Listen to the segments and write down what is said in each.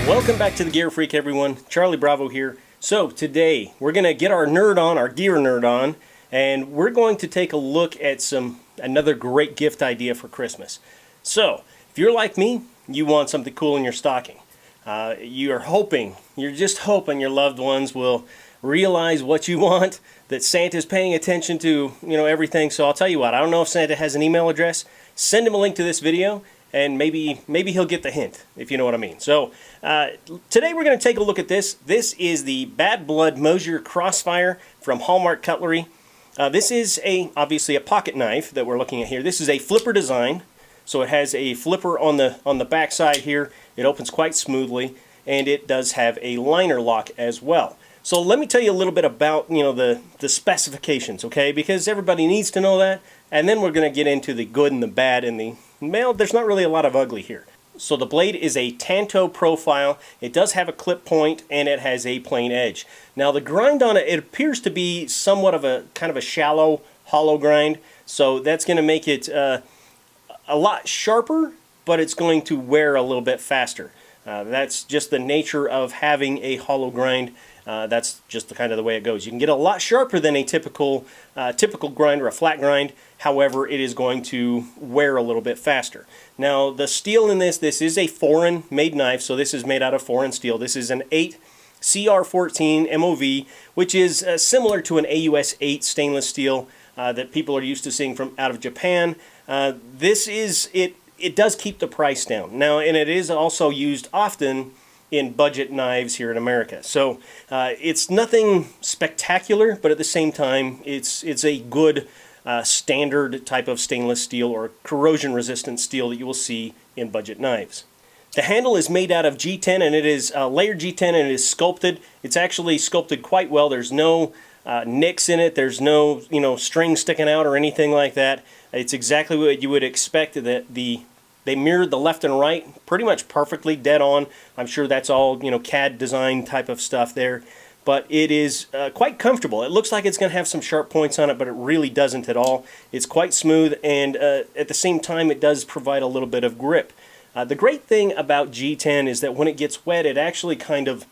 Welcome back to the Gear Freak, everyone. Charlie Bravo here. So today we're going to get our nerd on, our gear nerd on, and we're going to take a look at another great gift idea for Christmas. So if you're like me, you want something cool in your stocking. You're just hoping your loved ones will realize what you want, that Santa's paying attention to, everything. So I'll tell you what, I don't know if Santa has an email address. Send him a link to this video, and maybe he'll get the hint, if you know what I mean. So today we're going to take a look at this. This is the Bad Blood Mosier Crossfire from Hallmark Cutlery. This is obviously a pocket knife that we're looking at here. This is a flipper design, so it has a flipper on the back side here. It opens quite smoothly, and it does have a liner lock as well. So let me tell you a little bit about the specifications, okay? Because everybody needs to know that, and then we're going to get into the good and the bad and the there's not really a lot of ugly here. So the blade is a Tanto profile. It does have a clip point, and it has a plain edge. Now the grind on it appears to be somewhat of a kind of a shallow hollow grind, so that's going to make it a lot sharper, but it's going to wear a little bit faster. That's just the nature of having a hollow grind. That's just the kind of the way it goes. You can get a lot sharper than a typical grind or a flat grind. However, it is going to wear a little bit faster. Now, the steel in this is a foreign made knife, so this is made out of foreign steel. This is an 8 CR14 MOV, which is similar to an AUS 8 stainless steel that people are used to seeing from out of Japan. It does keep the price down. Now, and it is also used often in budget knives here in America. So it's nothing spectacular, but at the same time, it's a good standard type of stainless steel or corrosion-resistant steel that you will see in budget knives. The handle is made out of G10, and it is layered G10, and it is sculpted. It's actually sculpted quite well. There's no nicks in it. There's no string sticking out or anything like that. It's exactly what you would expect. That they mirrored the left and right pretty much perfectly, dead on. I'm sure that's all CAD design type of stuff there. But it is quite comfortable. It looks like it's going to have some sharp points on it, but it really doesn't at all. It's quite smooth, and at the same time, it does provide a little bit of grip. The great thing about G10 is that when it gets wet, it actually kind of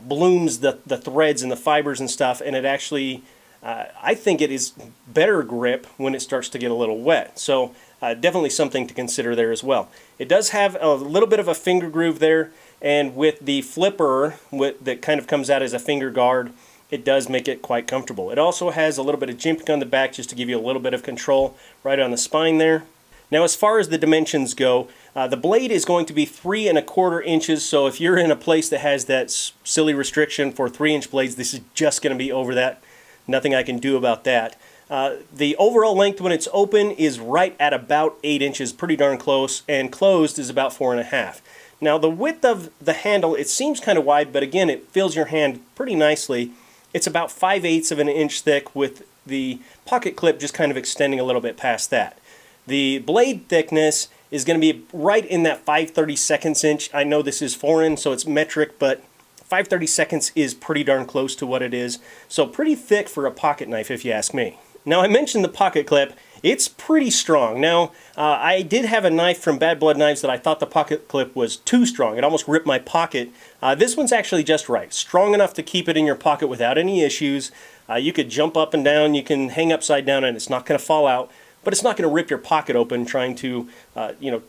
blooms the threads and the fibers and stuff, and it actually, I think it is better grip when it starts to get a little wet. So definitely something to consider there as well. It does have a little bit of a finger groove there, and with the flipper that kind of comes out as a finger guard, it does make it quite comfortable. It also has a little bit of jimping on the back just to give you a little bit of control right on the spine there. Now, as far as the dimensions go, the blade is going to be 3 1/4 inches, so if you're in a place that has that silly restriction for 3-inch blades, this is just going to be over that. Nothing I can do about that. The overall length when it's open is right at about 8 inches, pretty darn close, and closed is about 4 1/2. Now the width of the handle, it seems kind of wide, but again, it fills your hand pretty nicely. It's about 5/8 of an inch thick, with the pocket clip just kind of extending a little bit past that. The blade thickness is going to be right in that 5/32 inch. I know this is foreign, so it's metric, but 5/32 is pretty darn close to what it is. So pretty thick for a pocket knife, if you ask me. Now, I mentioned the pocket clip. It's pretty strong. Now, I did have a knife from Bad Blood Knives that I thought the pocket clip was too strong. It almost ripped my pocket. This one's actually just right. Strong enough to keep it in your pocket without any issues. You could jump up and down. You can hang upside down, and it's not going to fall out. But it's not going to rip your pocket open trying to,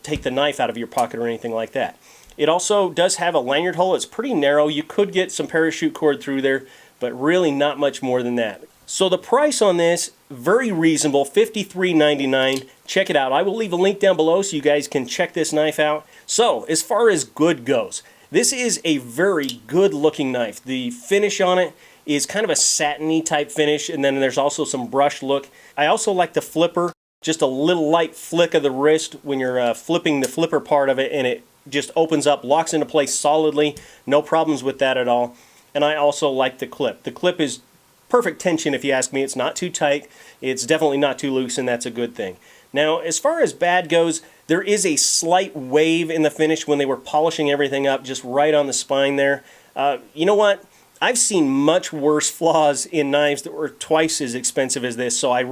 take the knife out of your pocket or anything like that. It also does have a lanyard hole. It's pretty narrow. You could get some parachute cord through there, but really not much more than that. So the price on this, very reasonable, $53.99. Check it out. I will leave a link down below so you guys can check this knife out. So as far as good goes, this is a very good looking knife. The finish on it is kind of a satiny type finish, and then there's also some brushed look. I also like the flipper, just a little light flick of the wrist when you're flipping the flipper part of it, and it just opens up, locks into place solidly. No problems with that at all. And I also like the clip. The clip is perfect tension, if you ask me. It's not too tight. It's definitely not too loose, and that's a good thing. Now, as far as bad goes, there is a slight wave in the finish when they were polishing everything up, just right on the spine there. You know what? I've seen much worse flaws in knives that were twice as expensive as this, so I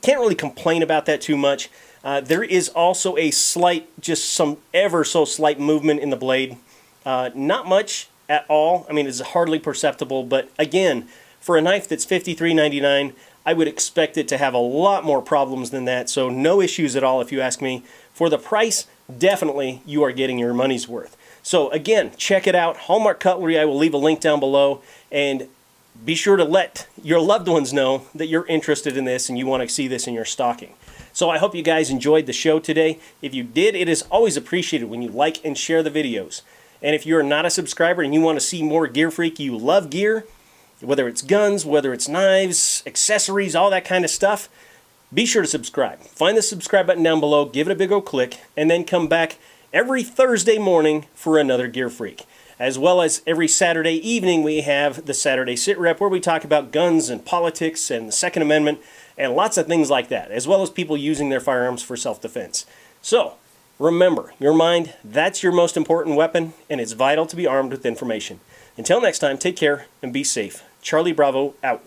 can't really complain about that too much. There is also a slight, just some ever so slight movement in the blade. Not much at all. I mean, it's hardly perceptible, but again, for a knife that's $53.99, I would expect it to have a lot more problems than that, so no issues at all if you ask me. For the price, definitely you are getting your money's worth. So again, check it out, Hallmark Cutlery. I will leave a link down below, and be sure to let your loved ones know that you're interested in this and you want to see this in your stocking. So I hope you guys enjoyed the show today. If you did, it is always appreciated when you like and share the videos. And if you're not a subscriber and you want to see more Gear Freak, you love gear, whether it's guns, whether it's knives, accessories, all that kind of stuff, be sure to subscribe. Find the subscribe button down below, give it a big old click, and then come back every Thursday morning for another Gear Freak. As well as every Saturday evening, we have the Saturday Sit Rep, where we talk about guns and politics and the Second Amendment and lots of things like that, as well as people using their firearms for self-defense. So, remember, your mind, that's your most important weapon, and it's vital to be armed with information. Until next time, take care and be safe. Charlie Bravo, out.